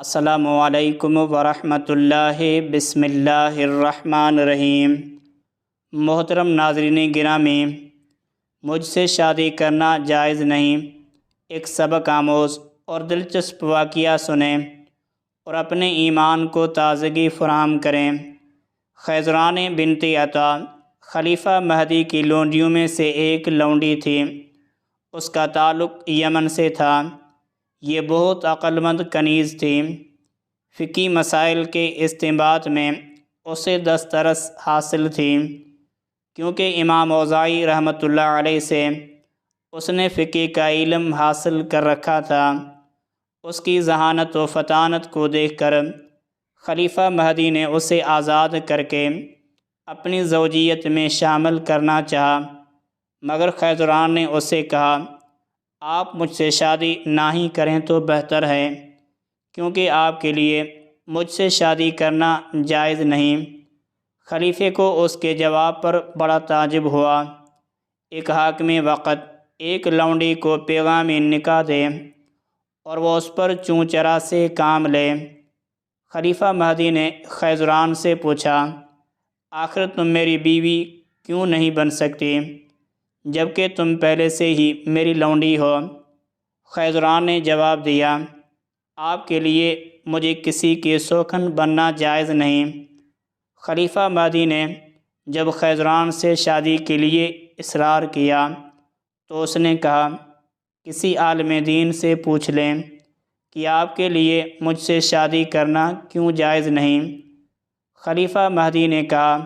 السلام علیکم ورحمۃ اللہ۔ بسم اللہ الرحمن الرحیم۔ محترم ناظرین گرامی، مجھ سے شادی کرنا جائز نہیں، ایک سبق آموز اور دلچسپ واقعہ سنیں اور اپنے ایمان کو تازگی فراہم کریں۔ خیزران بنت عطا خلیفہ مہدی کی لونڈیوں میں سے ایک لونڈی تھی۔ اس کا تعلق یمن سے تھا۔ یہ بہت عقلمند کنیز تھی۔ فقہی مسائل کے استنباط میں اسے دسترس حاصل تھی، کیونکہ امام اوزاعی رحمۃ اللہ علیہ سے اس نے فقہ کا علم حاصل کر رکھا تھا۔ اس کی ذہانت و فطانت کو دیکھ کر خلیفہ مہدی نے اسے آزاد کر کے اپنی زوجیت میں شامل کرنا چاہا، مگر خیزران نے اسے کہا، آپ مجھ سے شادی نہ ہی کریں تو بہتر ہے، کیونکہ آپ کے لیے مجھ سے شادی کرنا جائز نہیں۔ خلیفے کو اس کے جواب پر بڑا تعجب ہوا۔ ایک حاکم وقت ایک لونڈی کو پیغام نکاح دے اور وہ اس پر چوں چرا سے کام لے۔ خلیفہ مہدی نے خیزران سے پوچھا، آخر تم میری بیوی کیوں نہیں بن سکتی، جبکہ تم پہلے سے ہی میری لونڈی ہو؟ خیزران نے جواب دیا، آپ کے لیے مجھے کسی کے سوکن بننا جائز نہیں۔ خلیفہ مہدی نے جب خیزران سے شادی کے لیے اصرار کیا تو اس نے کہا، کسی عالم دین سے پوچھ لیں کہ آپ کے لیے مجھ سے شادی کرنا کیوں جائز نہیں۔ خلیفہ مہدی نے کہا،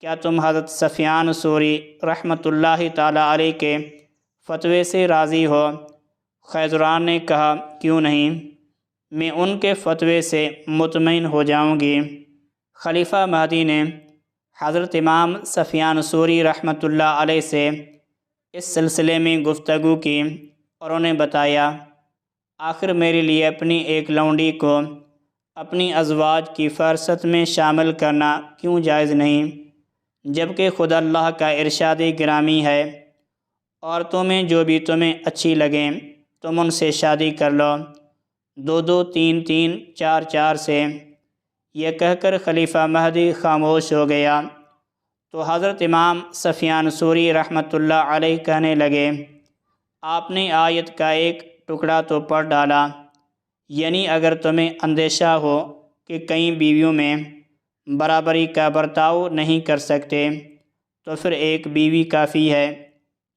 کیا تم حضرت سفیان ثوری رحمۃ اللہ تعالیٰ علیہ کے فتوے سے راضی ہو؟ خیزران نے کہا، کیوں نہیں، میں ان کے فتوے سے مطمئن ہو جاؤں گی۔ خلیفہ مہدی نے حضرت امام سفیان ثوری رحمۃ اللہ علیہ سے اس سلسلے میں گفتگو کی اور انہیں بتایا، آخر میرے لیے اپنی ایک لونڈی کو اپنی ازواج کی فہرست میں شامل کرنا کیوں جائز نہیں، جبکہ خدا اللہ کا ارشاد گرامی ہے، عورتوں میں جو بھی تمہیں اچھی لگیں تم ان سے شادی کر لو، 2 3 3 4 4 سے۔ یہ کہہ کر خلیفہ مہدی خاموش ہو گیا تو حضرت امام سفیان ثوری رحمۃ اللہ علیہ کہنے لگے، آپ نے آیت کا ایک ٹکڑا تو پڑھ ڈالا، یعنی اگر تمہیں اندیشہ ہو کہ کئی بیویوں میں برابری کا برتاؤ نہیں کر سکتے تو پھر ایک بیوی کافی ہے،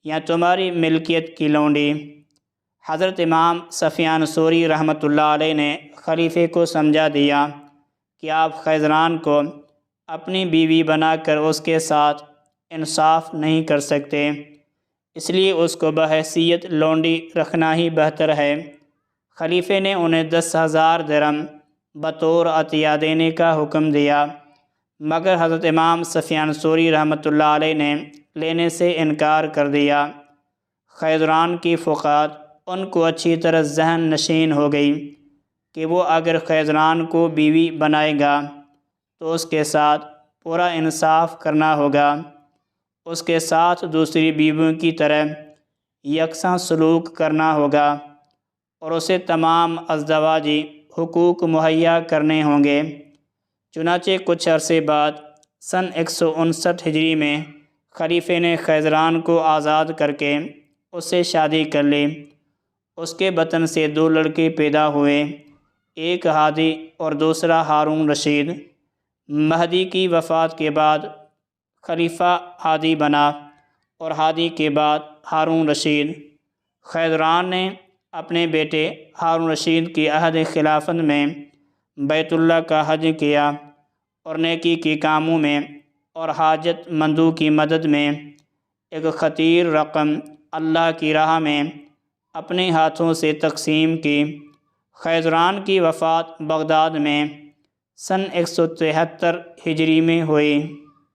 یا تمہاری ملکیت کی لونڈی۔ حضرت امام سفیان ثوری رحمۃ اللہ علیہ نے خلیفے کو سمجھا دیا کہ آپ خیزران کو اپنی بیوی بنا کر اس کے ساتھ انصاف نہیں کر سکتے، اس لیے اس کو بحیثیت لونڈی رکھنا ہی بہتر ہے۔ خلیفے نے انہیں 10,000 درہم بطور عطیہ دینے کا حکم دیا، مگر حضرت امام سفیان ثوری رحمۃ اللہ علیہ نے لینے سے انکار کر دیا۔ خیزران کی فقاعت ان کو اچھی طرح ذہن نشین ہو گئی کہ وہ اگر خیزران کو بیوی بنائے گا تو اس کے ساتھ پورا انصاف کرنا ہوگا، اس کے ساتھ دوسری بیویوں کی طرح یکساں سلوک کرنا ہوگا اور اسے تمام ازدواجی حقوق مہیا کرنے ہوں گے۔ چنانچہ کچھ عرصے بعد سن 159 ہجری میں خلیفے نے خیزران کو آزاد کر کے اس سے شادی کر لی۔ اس کے بطن سے 2 لڑکے پیدا ہوئے، ایک ہادی اور دوسرا ہارون رشید۔ مہدی کی وفات کے بعد خلیفہ ہادی بنا اور ہادی کے بعد ہارون رشید۔ خیزران نے اپنے بیٹے ہارون رشید کی عہد خلافت میں بیت اللہ کا حج کیا اور نیکی کے کاموں میں اور حاجت مندوں کی مدد میں ایک خطیر رقم اللہ کی راہ میں اپنے ہاتھوں سے تقسیم کی۔ خیزران کی وفات بغداد میں سن 173 ہجری میں ہوئی۔